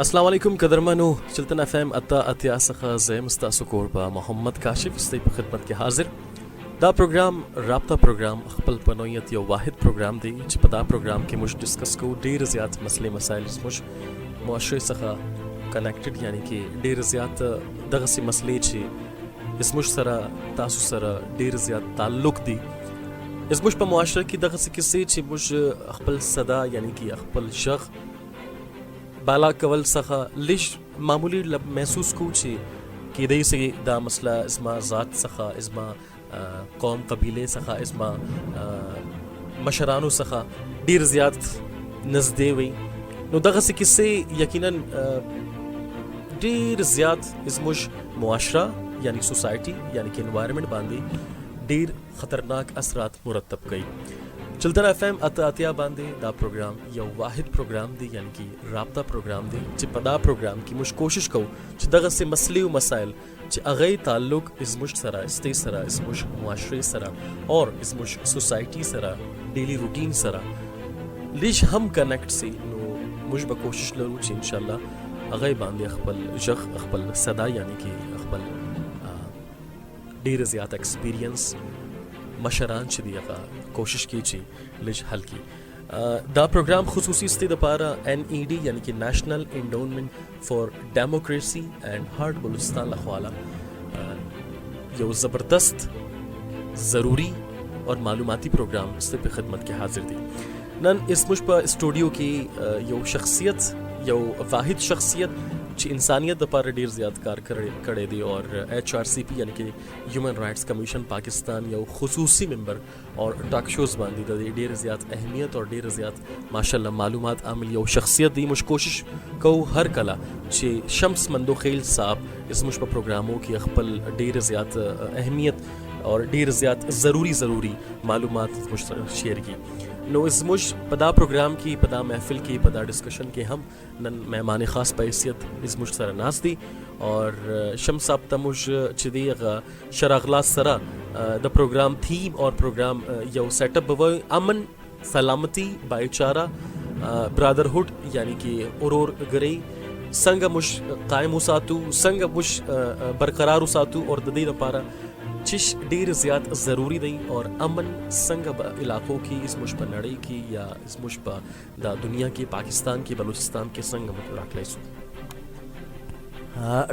अस्सलाम वालेकुम कदरमनो चलतन एफएम अता अतिया सखा ज़ैम स्तासु कोरबा मोहम्मद काशिफ इस्ते खिदमत के हाजिर दा प्रोग्राम राब्ता प्रोग्राम खपल पनोयत यो वाहिद प्रोग्राम दी पदा प्रोग्राम के मुश डिस्कस को ढेर ज़्यादा मसले मसाइल मुश मुआशरे सखा कनेक्टेड यानी कि ढेर ज़्यादा दगसी मसले छि इस मुश सरा तासु सरा ढेर ज़्यादा ताल्लुक दी इस मुश पर मुआशरे की दगसी किस्से छि मुश खपल सदा यानी कि खपल शख बाला कवल सखा लिश मामूली लब महसूस को छि कि दई से दा मसला इसमा ज़ात सखा इसमा कौम कबीले सखा इसमा मशरानो सखा ढेर ज़्याद नज़दे हुई नो दगा से किस्से यकीनन ढेर ज़्याद इसमुश मुआशरा यानी सोसाइटी यानी कि एनवायरनमेंट बांधी ढेर ख़तरनाक असरात मुरतब कई चलतन एफएम अतिया बांधे दा प्रोग्राम या वाहिद प्रोग्राम दी यानी कि राब्ता प्रोग्राम दी च पदा प्रोग्राम की मुश कोशिश करूँ च दगा से मसले व मसाइल च अगई ताल्लुक इस मुश सरा इस्ते सरा इस मुश मुआशरे सरा और इस मुश सोसाइटी सरा डेली रूटीन सरा लिश हम कनेक्ट से नो मुश ब कोशिश लरू च इंशाल्लाह अगई बांधे अखबल जख अखबल सदा यानी कि अखबल ढेर ज़्यादा एक्सपीरियंस मशरान दिया कोशिश की छी लिज हल की दा प्रोग्राम खुसूसी इस्ते दपारा NED यानी कि national endowment for democracy and hard Balochistan लखवाला यो ज़बरदस्त ज़रूरी और मालूमाती प्रोग्राम इस्ते पे खिदमत के हाजिर दी नन इस मुश पर स्टूडियो की यो शख्सियत यो वाहिद शख्सियत ची इंसानियत दपारा ढेर ज़्यादा कार करे दी और HRCP यानी कि ह्यूमन राइट्स कमीशन पाकिस्तान यो खुसूसी मेंबर और टॉक शोज़ बांधी दी ढेर ज़्यादा अहमियत और ढेर ज़्यादा माशाल्लाह मालूमात आमिल यो शख्सियत दी मुश कोशिश को हर कला चे शम्स मंदोखेल साहब इस मुश पर प्रोग्रामों की अखपल ढेर ज़्यादा अहमियत और ढेर ज़्यादा ज़रूरी मालूमात मुश शेयर की नो इस मुश पदा प्रोग्राम की पदा महफिल की पदा डिस्कशन के हम नन मेहमान ख़ास पैसियत इस मुश सरा नास दी और शम्स साहब तमुश चिदी शरागला सरा द प्रोग्राम थीम और प्रोग्राम यो सेटअप बव अमन सलामती भाईचारा ब्रदरहुड यानी कि उरोर गरई संग मुश कायम उसातु संग मुश बरकरार उसातु और ददी दपारा चिश ढेर ज़्यादा ज़रूरी दी और अमन संग इलाकों की इस मुश पर लड़ाई की या इस मुश पर दा दुनिया की पाकिस्तान की बलूचिस्तान के संग मुतलाक़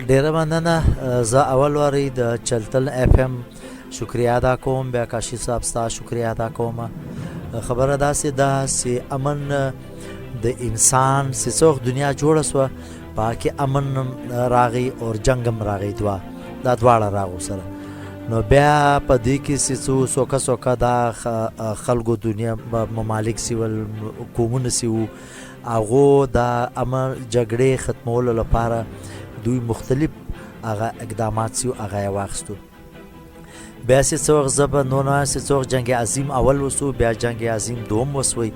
डेरा मंदना ज़ा अवल वारी द चलतल FM शुक्रिया अदा कोम बया काशिफ साहब सा शुक्रिया अदा कोम खबर अदा से अमन द इंसान से सोख दुनिया जोड़ स्व पाकि अमन रागी और जंगम रागी दा द्वाड़ा रागो सर नो बया पदी की सिसु सोका दा खलगो दुनिया ममालिक सिवल कोमुन सिवु आगो दा अमर जगड़े ख़त्मोल लपारा दुई मुख्तलिफ आगा इक़दामात सिवु आगा वाक़स्तु बया से सोख ज़ब नोना से सोख जंग अज़ीम अवल वसु बया जंग अज़ीम दोम वसुई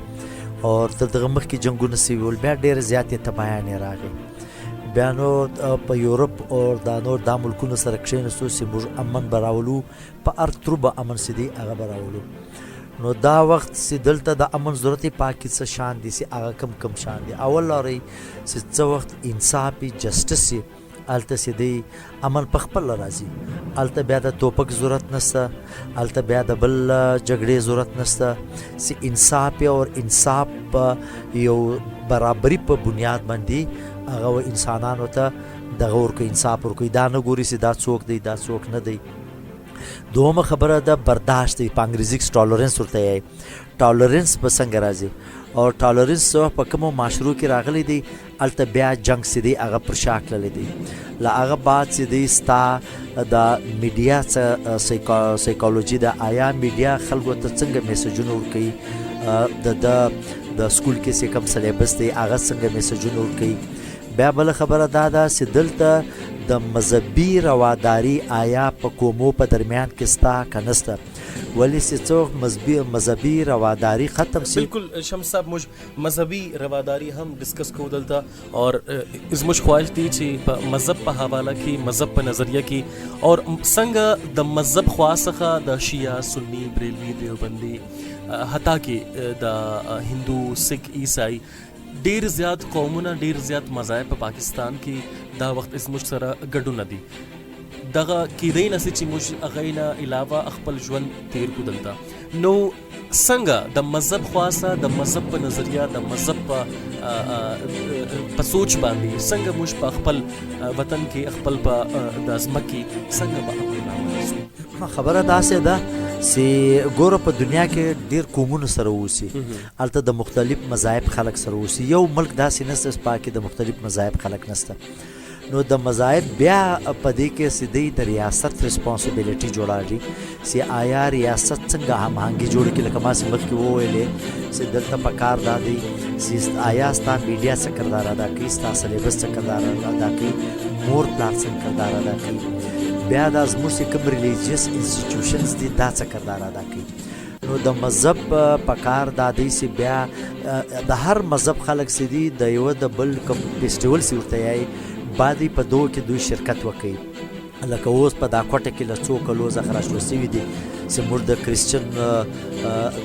और तदगमख की जंगुन सिवल बया ढेर ज़्यादा तबाया ने रागे बयानो प यूरोप और दानोर दा मुल्कुन सरक्शन सो सिमुज अमन बरावलू प अर्तुब अमन सिदी आगा बरावलू नो दा वक्त से दलता दा अमन ज़रूरत पाकि से शान दी से आगा कम शान दी अवल रही से वक्त इंसाफी जस्टिस से अलता से दी अमन पखपल राजी अलता ब्यादा तोपक ज़रूरत नस्ता अलता ब्यादा बल जगड़े ज़रूरत नस्ता से इंसाफ और इंसाफ यो बराबरी पर बुनियाद बंदी आगा वो इंसानान होता दगौर को इंसाफ और कोई दान गोरी से दात सोख दी दात सोख न दी दोम खबर दा बर्दाश्त दी अंग्रेजी टॉलरेंस होता है टॉलरेंस पसंद राजी और टॉलरेंस सो पकमो माशरू की रागली दी अल्तब्या जंग से दी आगा प्रशाक ले दी ला आगा बात से दी स्ता दा मीडिया साइकोलॉजी दा आया मीडिया खलगो तंग मैसेजन और कई द स्कूल के से कम सिलेबस दी आगा संग मैसेजन और कई बया बल खबर दादा से दलता द मजहबी रवादारी आया पकोमो पर दरमियान किस्ता कनस्ता वली से चौक मजहबी रवादारी ख़त्म से बिल्कुल शम्स साहब मुझ मजहबी रवादारी हम डिस्कस को दलता और इस मुझ ख्वाहिश थी ची मज़हब पर हवाला की मज़हब पर नज़रिया की और संग द मज़हब ख्वासखा द शिया सुन्नी बरेलवी देवबंदी हता कि द हिंदू सिख ईसाई ډیر زیات قومونه ډیر زیات مذاهب په پاکستان کې دا وخت زموږ سره ګډون دي دغه کیدای نه چې موږ هغه نه علاوه خپل ژوند تیر کو دلته نو څنګه د مذهب خاصه د مذهب په نظریه د مذهب په سوچ باندې څنګه موږ په خپل وطن کې خپل په د ځمکې څنګه به خبره داسې ده چې ګوره په دنیا کې ډیر قومونه سره اوسي هلته د مختلف مذاهب خلک سره اوسي یو ملک داسې نسته چې پاکې د مختلف مذاهب خلک نسته نو د مذاهب بیا په دې کې سیدی د ریاست ریسپانسیبیلیټي جوړاږي چې آیا ریاست څنګه هماهنګي جوړ کړي لکه ما چې مخکې وویلې چې دلته په کار دا دی چې آیا ستا میډیا څه کردار ادا کوي ستا سلیبس څه کردار ادا کوي مور پلار څه کردار ادا کوي بیا دا زموږ چې کوم ریلیجیس انسټیټیوشنز دي دا څه کردار ادا کوي نو د مذهب په کار دا دی چې بیا د هر مذهب خلک چې دي د یوه د بل کوم فیسټیول چې ورته یایي بعدی په دوه کې دوی شرکت وکړي لکه اوس په دا کوټه کې له څو کلو څخه راشو سوي دي چې موږ د کرسچن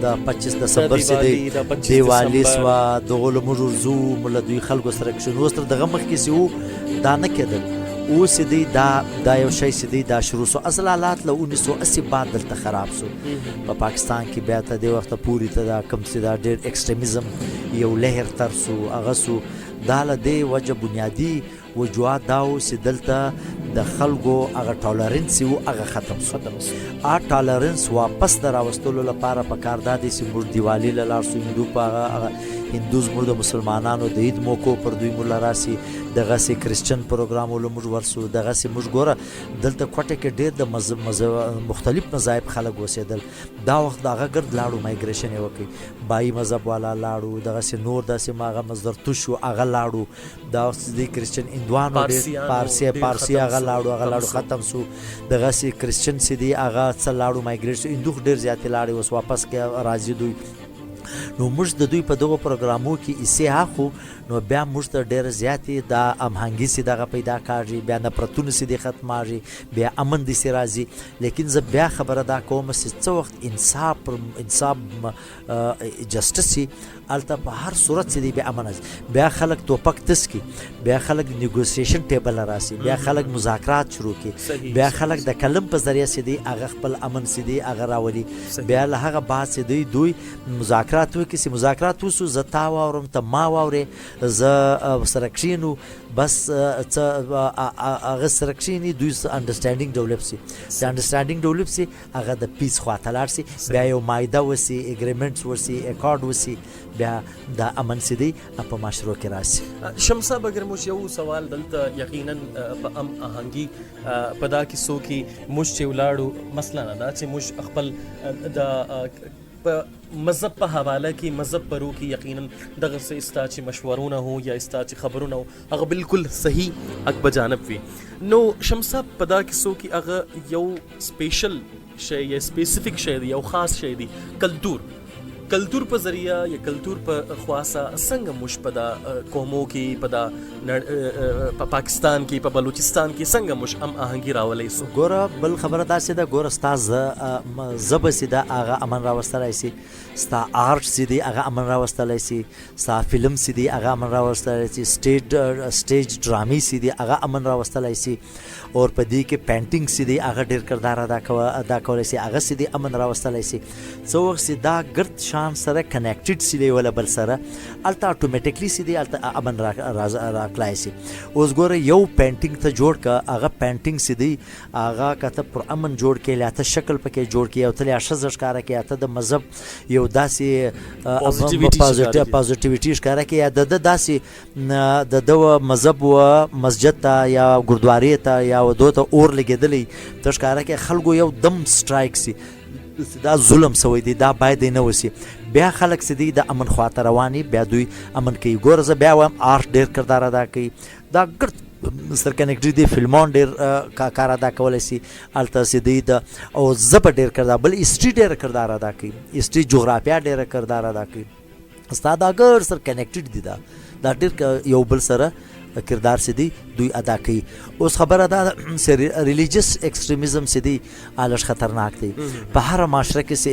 د 25 دسمبر چې دی دیوالی سوا دغه موږ ورځو موږ دوی خلکو سره کې نو ستر دغه مخ کې سو دا نه کېدل اوس دی دا یو شی چې دی دا شروع سو اصل حالات له 1980 بعد دلته خراب سو په پاکستان کې بیا ته د وخت پوری ته دا کم چې دا ډېر ایکسټریمزم یو لهر تر سو هغه سو دا له دې وجه بنیادی وجوه داو چې دلته د خلکو هغه ټالرنس یو هغه ختم شو ټالرنس واپس دراوستلو لپاره په کار دادی چې موږ دیوالی له لار سو هندو په هغه هندوز موږ د مسلمانانو د عید موکو پر دوی موږ راسي دغه سي کرسچن پروګرام ول موږ ورسو دغه سي موږ ګوره دلته کوټه کې ډېر د مذهب مختلف مذاهب خلک اوسېدل دا وخت دغه ګرد لاړو مایګریشن یې وکړي بای مذهب والا لاړو دغه سي نور داسې ماغه مصدر توشو هغه لاړو دا وخت د کرسچن هندوانو ډېر پارسي هغه لاړو ختم سو دغه سي کرسچن سي دي هغه څه لاړو مایګریشن هندو ډېر زیات لاړو اوس واپس کې راځي دوی نو موږ د دوی په دغه پروګرامو کې ایسه اخو نو بیا موږ ته ډېر زیاتې د هماهنګي سي دغه پیدا کاږي بیا نفرتونه سي دي ختماږي بیا امن دي سي راځي لیکن زه بیا خبره دا کوم چې څه وخت انصاف جسټس سي الته په هر صورت سي دي بیا امن بیا خلک توپک تسکي بیا خلک نیګوسیشن ټیبل راسي بیا خلک مذاکرات شروع کی بیا خلک د کلم په ذریعہ سي دي هغه خپل امن سي دي هغه راولي بیا له هغه بعد سي دي دوی مذاکرات وکړي چې مذاکرات وسو زتا واورم ته ما واورې زه سره کښینو بس هغه سره کښیني دوی انډرسټانډینګ ډیولپ سي چې انډرسټانډینګ ډیولپ سي هغه د پیس خواته لاړ سي بیا یو مایده وسي اګریمنټس وسي اکارډ وسي بیا د امن سي دی په مشروع کې راسي شمسا اگر موږ یو سوال دلته یقینا په آهنګي په دا کې سو کې موږ چې ولاړو مثلا دا چې موږ خپل د په مذهب په حواله کې مذهب پرو کې یقینا دغه څه استا چې مشورونه هو یا استا چې خبرونه هو هغه بالکل صحیح حق بجانب وي نو شمسا په دا کې سو کې هغه یو سپیشل شی یا سپیسیفیک شی دی یو خاص شی دی کلتور په ذریعہ یا کلتور په خواصه څنګه موږ په دا قومو کې په دا په پاکستان کې په بلوچستان کې څنګه موږ هم آهنګي راولای سو ګوره بل خبره داسې ده ګوره ستا زبه سي ده هغه امن راوستلی سي ستا آرټ سي دي هغه امن راوستلی سي ستا فلم سي دي هغه امن راوستلی سي سټیج ډرامې سي دي هغه امن راوستلی سي اور په دې کې پینټینګ سي دي هغه ډېر کردار ادا کولی سي هغه سي دي امن راوستلی سي څه وخت سي دا ګرد شان سره کنیکټډ سي دی ولا بل سره الته اتوماتیکلی سي دی الته امن راکلای سي اوس ګوره یو پینټینګ ته جوړ کا هغه پینټینګ سي دی هغه کته پر امن جوړ کې لاته شکل پکې جوړ کې او تل اشز ښکارا کې اته د مذهب یو داسي پوزټیویټی ښکارا کې یا د داسي د مذهب و مسجد ته یا ګردواري ته یا ودو ته اور لګیدلې د ښکارا کې خلکو یو دم سټرایک سي دا ظلم سوی دی دا باید نه وسی بیا خلک سدي د امن خواته رواني بیا دوی امن کوي ګورزه بیا هم آرټ ډیر کردار ادا کوي دا ګرد سر کنیکټ دي فلمون ډیر کار ادا کولای شي الته سدي د او زب ډیر کردار بل هیستوري ډیر کردار ادا کوي هیستوري جغرافیا ډیر کردار ادا کوي استاد اگر سر کنیکټډ دي دا ډیر یو بل سره کردار سدي دوی ادا کوي. اوس خبره ده چې ریلیجیس ایکسټریمزم سدي الش خطرناک دی په هر معاشره کې چې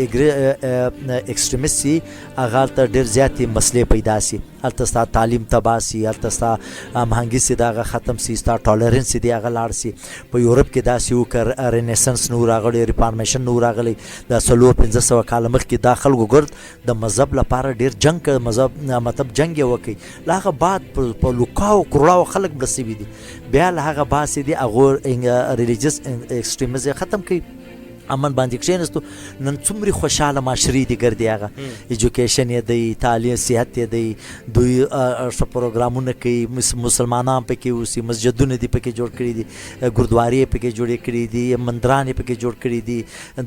ایکسټریمست سي هغه ته ډیر زیاتې مسلې پیدا سي، هلته ستا تعلیم تباه سي، هلته ستا هماهنګي سي دغه ختم سي، ستا ټالرنس سي دغه لاړ سي. په یورپ کې داسې وکړ رینیسنس نو راغلی، ریفارمیشن نو راغلی، د 400-500 کال مخکې دا خلکو ګرد د مذهب لپاره ډیر جنگ مذهب مطلب جنگ یې وکړي. له هغه بعد په لوکاو کروړاو خلک مړه سوي دي، بیا له هغه بعد چې دي هغه ریلیجیس ایکسټریمزم ختم کړي، امن باندې کښېنستو. نن څومره خوشحاله معاشرې دي ګرځي، هغه ایجوکیشن یې دی، تعلیم صحت یې دی، دوی ښه پروګرامونه کوي، مسلمانان پکې اوسي، مسجدونه دي پکې جوړ کړي دي، ګردوارې پکې جوړې کړي دي، مندران پکې جوړ کړي دي،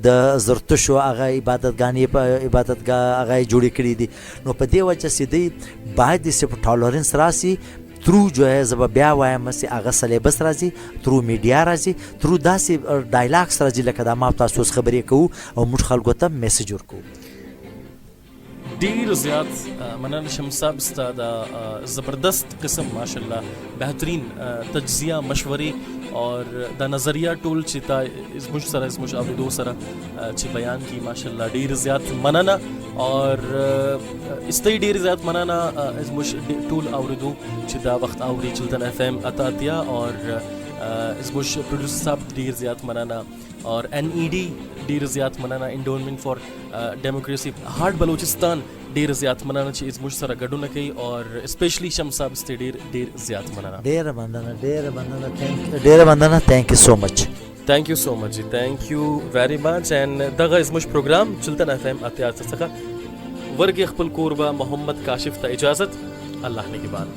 د زرتشو هغه عبادتګانې په عبادتګاه هغه جوړې کړي دي. نو په دې وجه چې دی باید د ټالرنس راسي ترو جو ہے زب بیا وایم چې هغه سلیبس راځي، ترو میډیا راځي، ترو داسې ډایلاګس راځي لکه دا ما تاسو خبرې کوو او موږ خلکو ته میسج ورکوو. ډیر زیات مننه شمس صاحب ستا د زبردست قسم ماشاءالله بهترین تجزیه مشورې اور د نظریه ټول چې تا زموږ سره زموږ اوریدو سره چې بیان کی ماشاءالله ډیر زیات مننه اور استی ډیر زیات مننه زموږ ټول اوریدو چې دا وخت اوري چلتن اف ام اتاتیا اور زموږ پروډوسر صاحب ډیر زیات مننه اور NED ډیر زیات مننه، انډونمنٹ فار ډیموکراسي هارډ بلوچستان ډیر زیات مننه چې زموږ سره ګډون کوي اور اسپیشلی شمس صاحب ست ډیر زیات مننه. ډیر مننه تhank you so much. Thank you so much. Thank you very much. and دغه زموږ پروګرام چلتن اف ام اتیا څخه ورګي خپل کوربه محمد کاشف ته اجازت. الله نگهبان.